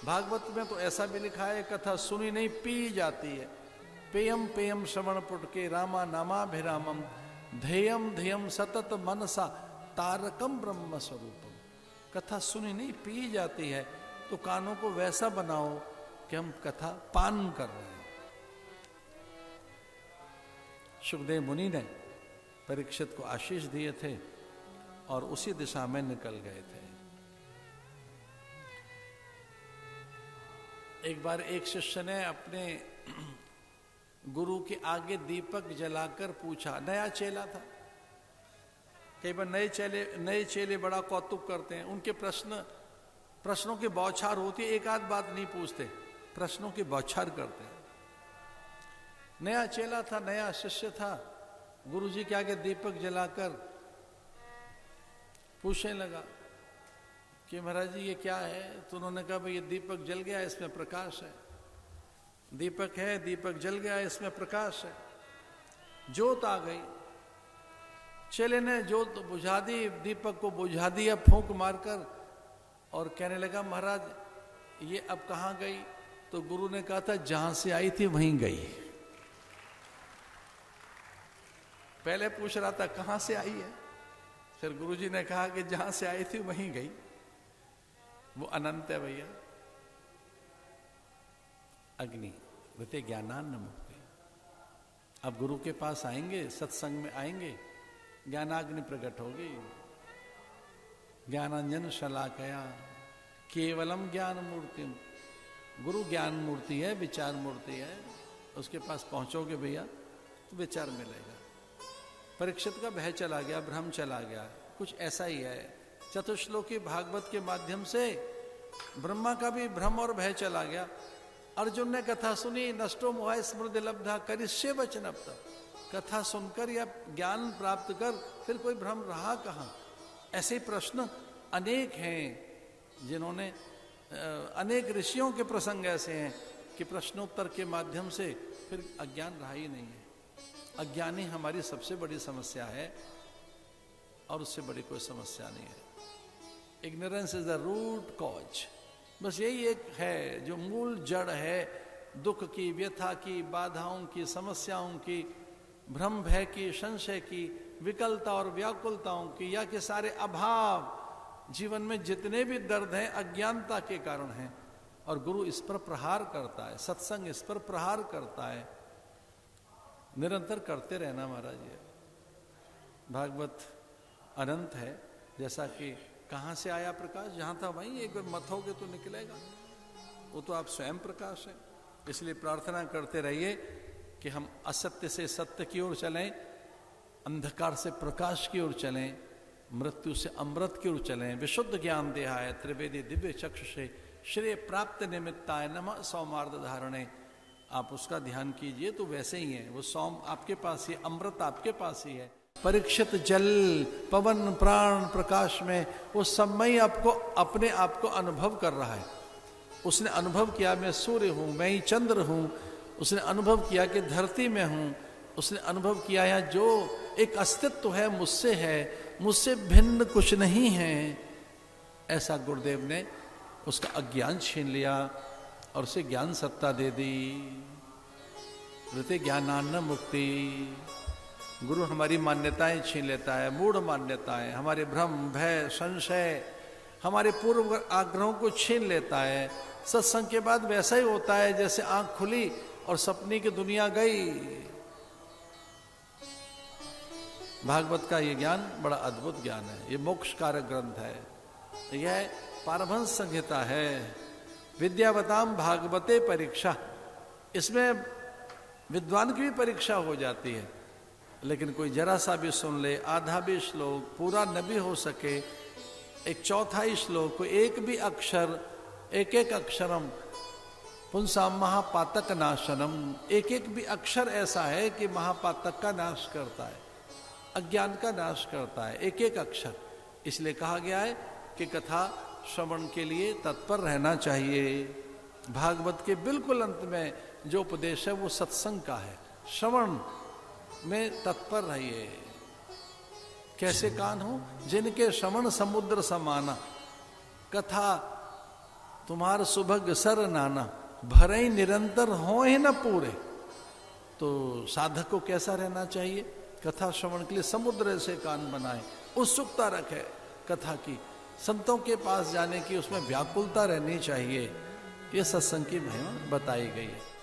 भागवत में तो ऐसा भी लिखा है, कथा सुनी नहीं पी जाती है। पेयम पेयम श्रवण पुटके रामा नामाभिरामम ध्येयम ध्येयम सतत मनसा तारकम ब्रह्म स्वरूपम। कथा सुनी नहीं पी जाती है, तो कानों को वैसा बनाओ कि हम कथा पान कर रहे हैं। सुखदेव मुनि ने परीक्षित को आशीष दिए थे और उसी दिशा में निकल गए थे। एक बार एक शिष्य ने अपने गुरु के आगे दीपक जलाकर पूछा, नया चेला था। कई बार नए चेले बड़ा कौतुक करते हैं, उनके प्रश्नों की बौछार होती है, एक आध बात नहीं पूछते, प्रश्नों की बौछार करते हैं। नया चेला था, नया शिष्य था, गुरुजी के आगे दीपक जलाकर पूछने लगा कि महाराज जी ये क्या है? तो उन्होंने कहा भाई ये दीपक जल गया, इसमें प्रकाश है। दीपक है, दीपक जल गया, इसमें प्रकाश है। ज्योत आ गई, चेले ने ज्योत बुझा दी, दीपक को बुझा दिया फूंक मारकर, और कहने लगा महाराज ये अब कहाँ गई? तो गुरु ने कहा था जहां से आई थी वहीं गई। पहले पूछ रहा था कहां से आई है, फिर गुरुजी ने कहा कि जहां से आई थी वहीं गई। वो अनंत है भैया। अग्नि वते ज्ञानान्न मुक्ति। अब गुरु के पास आएंगे, सत्संग में आएंगे, ज्ञानाग्नि प्रकट होगी। ज्ञानांजन शलाकया केवलम ज्ञान मूर्तिम। गुरु ज्ञान मूर्ति है, विचार मूर्ति है। उसके पास पहुंचोगे भैया तो विचार मिलेगा। परीक्षित का भय चला गया, भ्रम चला गया। कुछ ऐसा ही है। चतुश्लोकी भागवत के माध्यम से ब्रह्मा का भी भ्रम और भय चला गया। अर्जुन ने कथा सुनी, नष्टो मोह स्मृति लब्धा करिष्ये वचन। कथा सुनकर या ज्ञान प्राप्त कर फिर कोई भ्रम रहा कहाँ? ऐसे प्रश्न अनेक हैं, जिन्होंने अनेक ऋषियों के प्रसंग ऐसे हैं कि प्रश्नोत्तर के माध्यम से फिर अज्ञान रहा ही नहीं है। अज्ञानी हमारी सबसे बड़ी समस्या है और उससे बड़ी कोई समस्या नहीं है। Ignorance is the root cause. बस यही एक है जो मूल जड़ है दुख की, व्यथा की, बाधाओं की, समस्याओं की, भ्रम भय की, संशय की, विकलता और व्याकुलताओं की, या कि सारे अभाव जीवन में जितने भी दर्द हैं अज्ञानता के कारण हैं। और गुरु इस पर प्रहार करता है, सत्संग इस पर प्रहार करता है। निरंतर करते रहना महाराज। ये भागवत अनंत है। जैसा कि कहाँ से आया प्रकाश, जहाँ था वहीं एक बार मथोगे तो निकलेगा। वो तो आप स्वयं प्रकाश है। इसलिए प्रार्थना करते रहिए कि हम असत्य से सत्य की ओर चलें, अंधकार से प्रकाश की ओर चलें, मृत्यु से अमृत की ओर चलें। विशुद्ध ज्ञान देहाय त्रिवेदी दिव्य चक्षुषे श्रेय प्राप्त निमित्ताय नमः सौमार्द धारणे। आप उसका ध्यान कीजिए तो वैसे ही है। वो सौम आपके पास ही, अमृत आपके पास ही है। परीक्षित जल, पवन, प्राण, प्रकाश में वो सब में ही आपको अपने आप को अनुभव कर रहा है। उसने अनुभव किया मैं सूर्य हूं, मैं ही चंद्र हूं। उसने अनुभव किया कि धरती में हूं। उसने अनुभव किया या जो एक अस्तित्व है मुझसे है, मुझसे भिन्न कुछ नहीं है। ऐसा गुरुदेव ने उसका अज्ञान छीन लिया और उसे ज्ञान सत्ता दे दी। ऋते ज्ञानान्न मुक्ति। गुरु हमारी मान्यताएं छीन लेता है, मूढ़ मान्यताएं, हमारे भ्रम भय संशय, हमारे पूर्व आग्रहों को छीन लेता है। सत्संग के बाद वैसा ही होता है जैसे आंख खुली और सपने की दुनिया गई। भागवत का ये ज्ञान बड़ा अद्भुत ज्ञान है। ये मोक्ष कारक ग्रंथ है। यह पारमहंस संहिता है। विद्यावताम भागवते परीक्षा। इसमें विद्वान की भी परीक्षा हो जाती है। लेकिन कोई जरा सा भी सुन ले, आधा भी श्लोक, पूरा न भी हो सके, एक चौथाई श्लोक, कोई एक भी अक्षर, एक एक अक्षरम पुंसा महापातक नाशनम। एक एक भी अक्षर ऐसा है कि महापातक का नाश करता है, अज्ञान का नाश करता है। एक एक अक्षर। इसलिए कहा गया है कि कथा श्रवण के लिए तत्पर रहना चाहिए। भागवत के बिल्कुल अंत में जो उपदेश है वो सत्संग का है। श्रवण में तत्पर रहिए। कैसे कान हो? जिनके श्रवण समुद्र समाना। कथा तुम्हार सुभग सर नाना भरे निरंतर हो ही न पूरे। तो साधक को कैसा रहना चाहिए? कथा श्रवण के लिए समुद्र से कान बनाए, उत्सुकता रखे कथा की, संतों के पास जाने की उसमें व्याकुलता रहनी चाहिए। ये सत्संग की महिमा बताई गई है।